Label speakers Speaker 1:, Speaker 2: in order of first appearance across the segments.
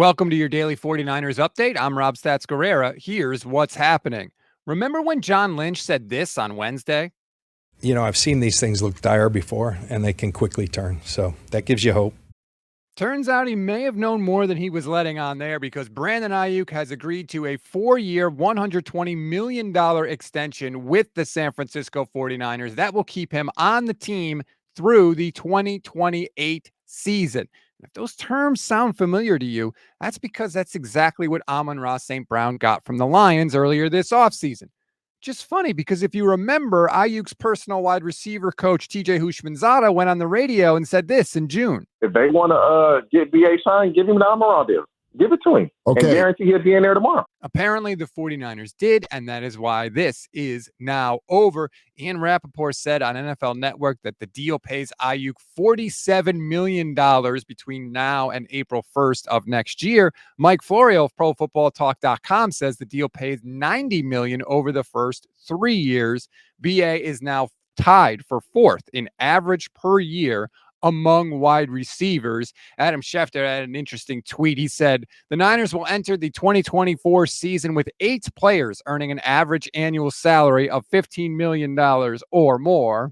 Speaker 1: Welcome to your daily 49ers update. I'm Rob Stats Guerrera. Here's what's happening. Remember when John Lynch said this on Wednesday?
Speaker 2: You know, I've seen these things look dire before, and they can quickly turn. So that gives you hope.
Speaker 1: Turns out he may have known more than he was letting on there, because Brandon Aiyuk has agreed to a 4-year, $120 million extension with the San Francisco 49ers. That will keep him on the team through the 2028 season. If those terms sound familiar to you, that's because that's exactly what Amon-Ra St. Brown got from the Lions earlier this offseason. Just funny, because if you remember, Aiyuk's personal wide receiver coach, TJ Houshmandzadeh, went on the radio and said this in June.
Speaker 3: If they want to get BA signed, give him the Amon-Ra deal. Give it to him. Okay. And guarantee he'll be in there tomorrow.
Speaker 1: Apparently, the 49ers did, and that is why this is now over. Ian Rappaport said on NFL Network that the deal pays Aiyuk $47 million between now and April 1st of next year. Mike Florio of ProFootballTalk.com says the deal pays $90 million over the first 3 years. BA is now tied for fourth in average per year among wide receivers. Adam Schefter had an interesting tweet. He said, the Niners will enter the 2024 season with 8 players earning an average annual salary of $15 million or more.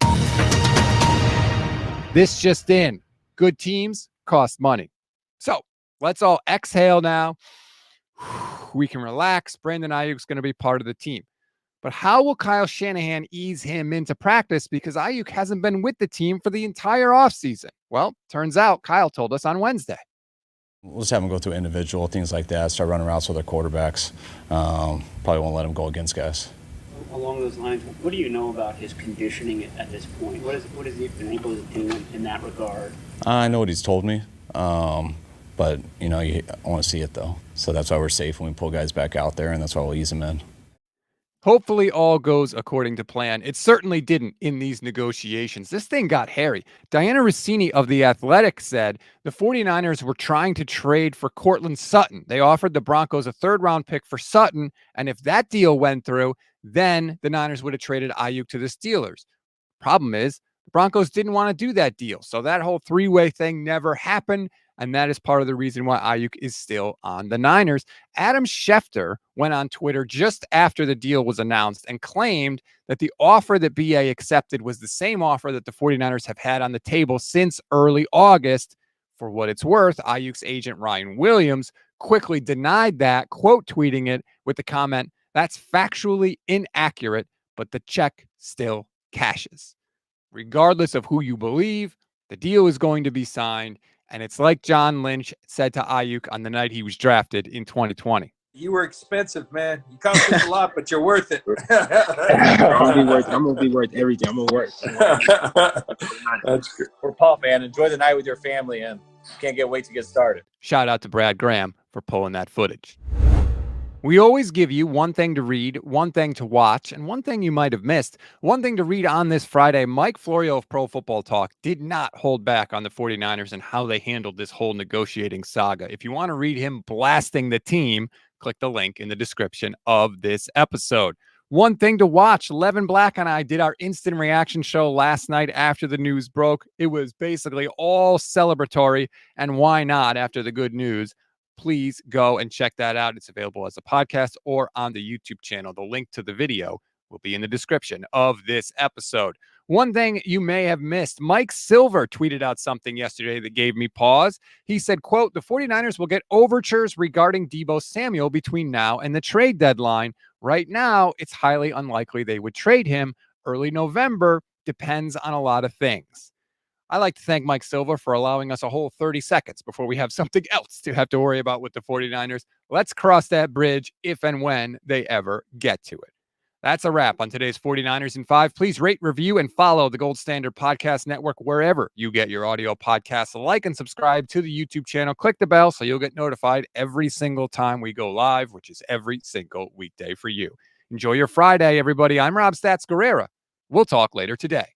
Speaker 1: This just in. Good teams cost money. So let's all exhale now. We can relax. Brandon Aiyuk's going to be part of the team. But how will Kyle Shanahan ease him into practice, because Aiyuk hasn't been with the team for the entire offseason? Well, turns out Kyle told us on Wednesday.
Speaker 4: We'll just have them go through individual things like that, start running routes with their quarterbacks. Probably won't let them go against guys.
Speaker 5: Along those lines, what do you know about his conditioning at this point? What has he been able to do in that regard?
Speaker 4: I know what he's told me, but, you know, I want to see it, though. So that's why we're safe when we pull guys back out there, and that's why we'll ease them in.
Speaker 1: Hopefully all goes according to plan. It certainly didn't in these negotiations. This thing got hairy. Diana Rossini of The Athletic said the 49ers were trying to trade for Cortland Sutton. They offered the Broncos a 3rd-round pick for Sutton, and if that deal went through, then the Niners would have traded Aiyuk to the Steelers. Problem is, the Broncos didn't want to do that deal, so that whole 3-way thing never happened. And that is part of the reason why Aiyuk is still on the Niners. Adam Schefter went on Twitter just after the deal was announced and claimed that the offer that BA accepted was the same offer that the 49ers have had on the table since early August. For what it's worth, Aiyuk's agent Ryan Williams quickly denied that, quote tweeting it with the comment, "That's factually inaccurate, but the check still cashes." Regardless of who you believe, the deal is going to be signed. And it's like John Lynch said to Aiyuk on the night he was drafted in 2020.
Speaker 6: You were expensive, man. You cost us a lot, but you're worth it.
Speaker 7: I'm gonna be worth everything. I'm gonna work.
Speaker 6: That's good. We're pumped, man. Enjoy the night with your family, and can't wait to get started.
Speaker 1: Shout out to Brad Graham for pulling that footage. We always give you one thing to read, one thing to watch, and one thing you might have missed. One thing to read on this Friday, Mike Florio of Pro Football Talk did not hold back on the 49ers and how they handled this whole negotiating saga. If you want to read him blasting the team, click the link in the description of this episode. One thing to watch, Levin Black and I did our instant reaction show last night after the news broke. It was basically all celebratory, and why not after the good news? Please go and check that out. It's available as a podcast or on the YouTube channel. The link to the video will be in the description of this episode. One thing you may have missed, Mike Silver tweeted out something yesterday that gave me pause. He said, quote, the 49ers will get overtures regarding Deebo Samuel between now and the trade deadline. Right now, it's highly unlikely they would trade him. Early November depends on a lot of things. I'd like to thank Mike Silver for allowing us a whole 30 seconds before we have something else to have to worry about with the 49ers. Let's cross that bridge if and when they ever get to it. That's a wrap on today's 49ers in 5. Please rate, review, and follow the Gold Standard Podcast Network wherever you get your audio podcasts. Like and subscribe to the YouTube channel. Click the bell so you'll get notified every single time we go live, which is every single weekday for you. Enjoy your Friday, everybody. I'm Rob Stats Guerrera. We'll talk later today.